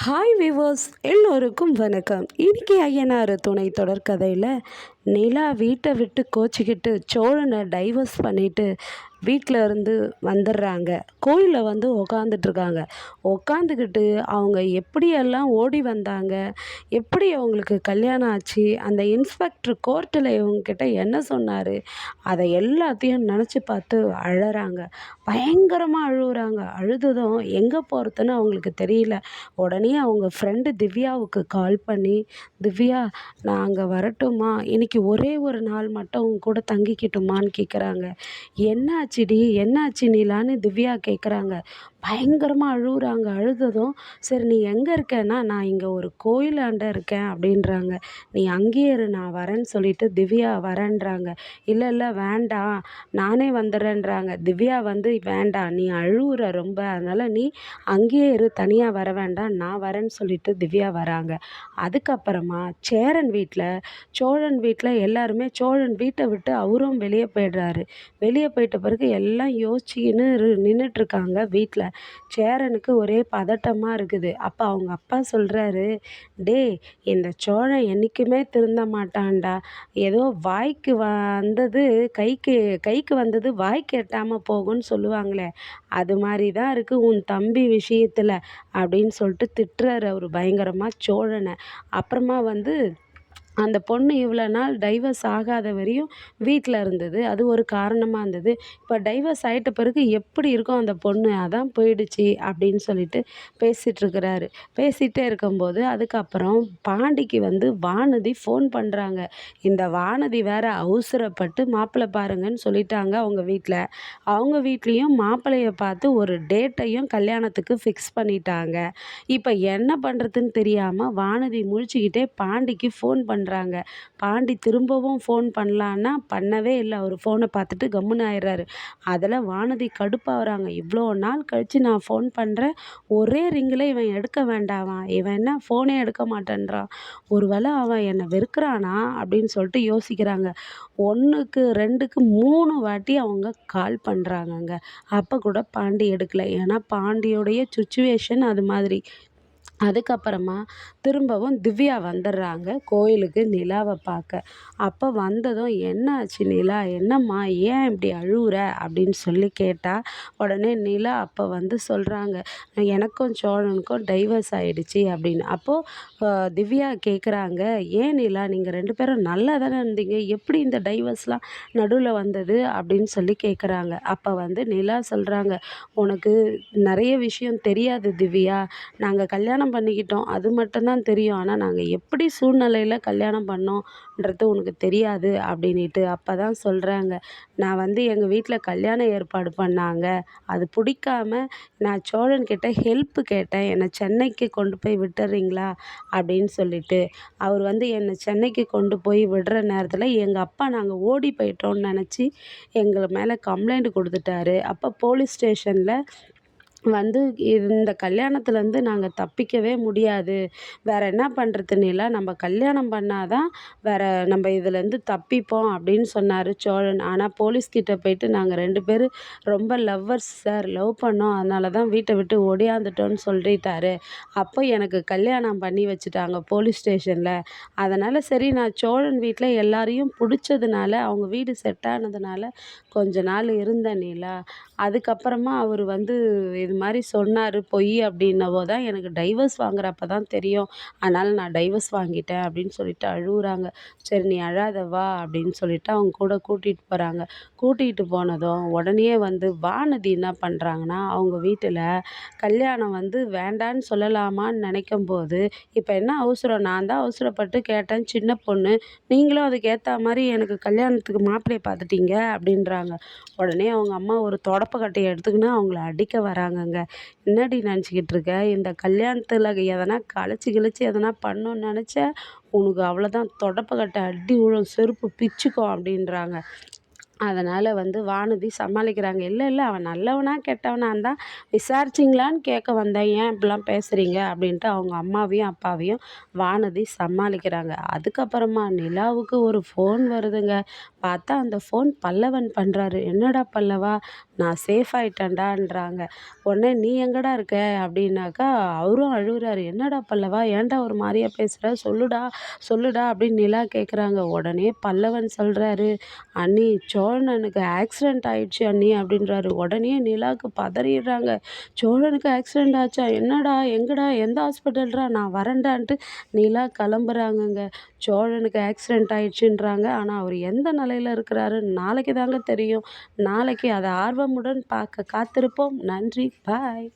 Hi viewers எல்லோருக்கும் வணக்கம். இன்னைக்கு ஐயனார் துணை தொடர்கதையில் நிலா வீட்டை விட்டு கோச்சிக்கிட்டு சோழனை டைவர்ஸ் பண்ணிட்டு வீட்டில் இருந்து வந்துடுறாங்க. கோயிலில் வந்து உக்காந்துட்ருக்காங்க. உக்காந்துக்கிட்டு அவங்க எப்படியெல்லாம் ஓடி வந்தாங்க, எப்படி அவங்களுக்கு கல்யாணம் ஆச்சு, அந்த இன்ஸ்பெக்டர் கோர்ட்டில் இவங்கக்கிட்ட என்ன சொன்னார், அதை எல்லாத்தையும் நினச்சி பார்த்து அழறாங்க. பயங்கரமாக அழுகுறாங்க. அழுததும் எங்கே போகிறதுன்னு அவங்களுக்கு தெரியல. உடனே அவங்க ஃப்ரெண்டு திவ்யாவுக்கு கால் பண்ணி, திவ்யா நான் அங்கே வரட்டுமா, இன்னைக்கு ஒரே ஒரு நாள் மட்டும் உங்க கூட தங்கிக்கிட்டுமான்னு கேட்குறாங்க. என்னாச்சுடி என்னாச்சு நீலான்னு திவ்யா கேட்குறாங்க. பயங்கரமாக அழுகுறாங்க. அழுததும் சரி நீ எங்கே இருக்கேன்னா, நான் இங்கே ஒரு கோயிலாண்ட இருக்கேன் அப்படின்றாங்க. நீ அங்கேயே இரு நான் வரேன்னு சொல்லிட்டு திவ்யா வரேன்றாங்க. இல்லை இல்லை வேண்டாம் நானே வந்துடுறேன்றாங்க. திவ்யா வந்து வேண்டாம் நீ அழுகுற ரொம்ப, அதனால் நீ அங்கேயே இரு, தனியாக வர வேண்டாம், நான் வரேன்னு சொல்லிட்டு திவ்யா வராங்க. அதுக்கப்புறமா சோழன் வீட்டில் எல்லாருமே சோழன் வீட்டை விட்டு அவரும் வெளியே போயிடுறாரு. வெளியே போயிட்ட பிறகு எல்லாம் யோசிச்சுக்கின்னு நின்றுட்டுருக்காங்க வீட்டில். சேரனுக்கு ஒரே பதட்டமாக இருக்குது. அப்போ அவங்க அப்பா சொல்கிறாரு, டே இந்த சோழன் என்றைக்குமே திருந்த மாட்டான்டா, ஏதோ வாய்க்கு வந்தது கைக்கு கைக்கு வந்தது வாய்க்கு எட்டாமல் போகும்னு சொல்லுவாங்களே, அது மாதிரி தான் இருக்குது உன் தம்பி விஷயத்தில் அப்படின்னு சொல்லிட்டு திட்டுறாரு அவர் பயங்கரமாக சோழனை. அப்புறமா வந்து அந்த பொண்ணு இவ்வளோ நாள் டைவர்ஸ் ஆகாத வரையும் வீட்டில் இருந்தது, அது ஒரு காரணமாக இருந்தது. இப்போ டைவர்ஸ் ஆகிட்ட பிறகு எப்படி இருக்கும் அந்த பொண்ணு, அதான் போயிடுச்சு அப்படின்னு சொல்லிட்டு பேசிகிட்ருக்கிறாரு. பேசிகிட்டே இருக்கும்போது அதுக்கப்புறம் பாண்டிக்கு வந்து வானதி ஃபோன் பண்ணுறாங்க. இந்த வானதி வேற அவசரப்பட்டு மாப்பிள்ளை பாருங்கன்னு சொல்லிட்டாங்க அவங்க வீட்டில். அவங்க வீட்லேயும் மாப்பிள்ளையை பார்த்து ஒரு டேட்டையும் கல்யாணத்துக்கு ஃபிக்ஸ் பண்ணிட்டாங்க. இப்போ என்ன பண்ணுறதுன்னு தெரியாமல் வானதி முழிச்சுக்கிட்டே பாண்டிக்கு ஃபோன் பண்ணுறாங்க. பாண்டி திரும்பவும் ஃபோன் பண்ணலான்னா பண்ணவே இல்லை. அவர் ஃபோனை பார்த்துட்டு கம்முன்னு ஆயிடுறாரு. அதில் வானதி கடுப்பாகிறாங்க. இவ்வளோ நாள் கழித்து நான் ஃபோன் பண்ணுறேன், ஒரே ரிங்கில் இவன் எடுக்க வேண்டாமா, இவன் என்ன ஃபோனே எடுக்க மாட்டேன்றான், ஒரு வேளை அவன் என்னை வெறுக்கிறானா அப்படின்னு சொல்லிட்டு யோசிக்கிறாங்க. 1க்கு 2க்கு 3 வாட்டி அவங்க கால் பண்ணுறாங்கங்க. அப்போ கூட பாண்டி எடுக்கலை. ஏன்னா பாண்டியோடைய சுச்சுவேஷன் அது மாதிரி. அதுக்கப்புறமா திரும்பவும் திவ்யா வந்துடுறாங்க கோயிலுக்கு நிலாவை பார்க்க. அப்போ வந்ததும் என்ன ஆச்சு நிலா, என்னம்மா ஏன் இப்படி அழுகுற அப்படின்னு சொல்லி கேட்டால், உடனே நிலா அப்போ வந்து சொல்கிறாங்க, எனக்கும் சோழனுக்கும் டைவர்ஸ் ஆகிடுச்சி அப்படின்னு. அப்போது திவ்யா கேட்குறாங்க, ஏன் நிலா நீங்கள் 2 பேரும் நல்லா தானே இருந்தீங்க, எப்படி இந்த டைவர்ஸ்லாம் நடுவில் வந்தது அப்படின்னு சொல்லி கேட்குறாங்க. அப்போ வந்து நிலா சொல்கிறாங்க, உனக்கு நிறைய விஷயம் தெரியாது திவ்யா, நாங்கள் கல்யாணம் பண்ணிக்கிட்டோம் அது மட்டும்தான் தெரியும், ஆனால் நாங்கள் எப்படி சூழ்நிலையில் கல்யாணம் பண்ணோன்றது உனக்கு தெரியாது அப்படின்ட்டு. அப்போ தான் சொல்கிறாங்க, நான் வந்து எங்கள் வீட்டில் கல்யாண ஏற்பாடு பண்ணாங்க, அது பிடிக்காம நான் சோழன்கிட்ட ஹெல்ப்பு கேட்டேன், என்னை சென்னைக்கு கொண்டு போய் விட்டுறீங்களா அப்படின்னு சொல்லிட்டு. அவர் வந்து என்னை சென்னைக்கு கொண்டு போய் விடுற நேரத்தில் எங்கள் அப்பா நாங்கள் ஓடி போயிட்டோம்னு நினச்சி எங்கள் மேலே கம்ப்ளைண்ட் கொடுத்துட்டாரு. அப்போ போலீஸ் ஸ்டேஷனில் வந்து இந்த கல்யாணத்துலேருந்து நாங்கள் தப்பிக்கவே முடியாது, வேறு என்ன பண்ணுறதுன்னுல நம்ம கல்யாணம் பண்ணாதான் வேறு நம்ம இதுலேருந்து தப்பிப்போம் அப்படின்னு சொன்னார் சோழன். ஆனால் போலீஸ்கிட்ட போயிட்டு நாங்கள் 2 பேரும் ரொம்ப லவ்வர்ஸ் சார், லவ் பண்ணோம், அதனால தான் வீட்டை விட்டு ஓடியாந்துட்டோன்னு சொல்லிட்டாரு. அப்போ எனக்கு கல்யாணம் பண்ணி வச்சுட்டாங்க போலீஸ் ஸ்டேஷனில். அதனால் சரி நான் சோழன் வீட்டில் எல்லாரையும் பிடிச்சதுனால, அவங்க வீடு செட் ஆனதுனால கொஞ்ச நாள் இருந்தேன் நீலா. அதுக்கப்புறமா அவர் வந்து இது மாதிரி சொன்னார் பொய் அப்படின்னவோ தான் எனக்கு டைவர்ஸ் வாங்குறப்ப தான் தெரியும், அதனால் நான் டைவர்ஸ் வாங்கிட்டேன் அப்படின்னு சொல்லிட்டு அழுகுறாங்க. சரி நீ அழாத வா அப்படின்னு சொல்லிட்டு அவங்க கூட கூட்டிகிட்டு போகிறாங்க. கூட்டிகிட்டு போனதும் உடனே வந்து வானதி என்ன பண்ணுறாங்கன்னா, அவங்க வீட்டில் கல்யாணம் வந்து வேண்டான்னு சொல்லலாமான்னு நினைக்கும்போது, இப்போ என்ன அவசரம், நான் தான் அவசரப்பட்டு கேட்டேன், சின்ன பொண்ணு, நீங்களும் அதுக்கு ஏற்ற மாதிரி எனக்கு கல்யாணத்துக்கு மாப்பிள்ளையை பார்த்துட்டீங்க அப்படின்றாங்க. உடனே அவங்க அம்மா ஒரு தொடப்பக்கட்டையை எடுத்துக்கின்னு அவங்கள அடிக்க வராங்கங்க. என்னடி நினச்சிக்கிட்டு இருக்க, இந்த கல்யாணத்தில் எதனா கழிச்சு கிழிச்சு எதனா பண்ணணும்னு நினச்ச, உனக்கு அவ்வளோதான், தொடப்பக்கட்டை அடி விழும், செருப்பு பிச்சுக்கும் அப்படின்றாங்க. அதனால் வந்து வானதி சமாளிக்கிறாங்க. "இல்ல, இல்ல அவன் நல்லவனா கெட்டவனான்னு தான் விசாரிச்சிங்களான்னு கேட்க வந்தேன். ஏன் இப்படிலாம் பேசுகிறீங்க?" அப்படின்ட்டு அவங்க அம்மாவையும் அப்பாவையும் வானதி சமாளிக்கிறாங்க. அதுக்கப்புறமா நிலாவுக்கு ஒரு ஃபோன் வருதுங்க. பார்த்தா அந்த ஃபோன் பல்லவன் பண்ணுறாரு. "என்னடா பல்லவா, நான் சேஃப் ஆயிட்டேன்டான்றாங்க." உடனே "நீ எங்கடா இருக்க?" அப்படின்னாக்கா அவரும் அழுவுறாரு. "என்னடா பல்லவா, ஏன்டா ஒரு மாரியா பேசுற? சொல்லுடா, சொல்லுடா" அப்படின்னு நிலா கேட்குறாங்க. உடனே பல்லவன் சொல்கிறாரு, "அண்ணி சோழனனுக்கு ஆக்சிடென்ட் ஆயிடுச்சு அண்ணி" அப்படின்றாரு. உடனே நிலாவுக்கு பதறிடுறாங்க. "சோழனுக்கு ஆக்சிடென்ட் ஆச்சா? என்னடா, எங்கடா, எந்த ஹாஸ்பிட்டல்டா, நான் வரேன்டான்ட்டு" நிலா கிளம்புறாங்கங்க. சோழனுக்கு ஆக்சிடென்ட் ஆயிடுச்சுன்றாங்க. ஆனால் அவர் எந்த நிலையில இருக்கிறாருன்னு நாளைக்கு தாங்க தெரியும். நாளைக்கு அதை ஆர்வமுடன் பார்க்க காத்திருப்போம். நன்றி. பாய்.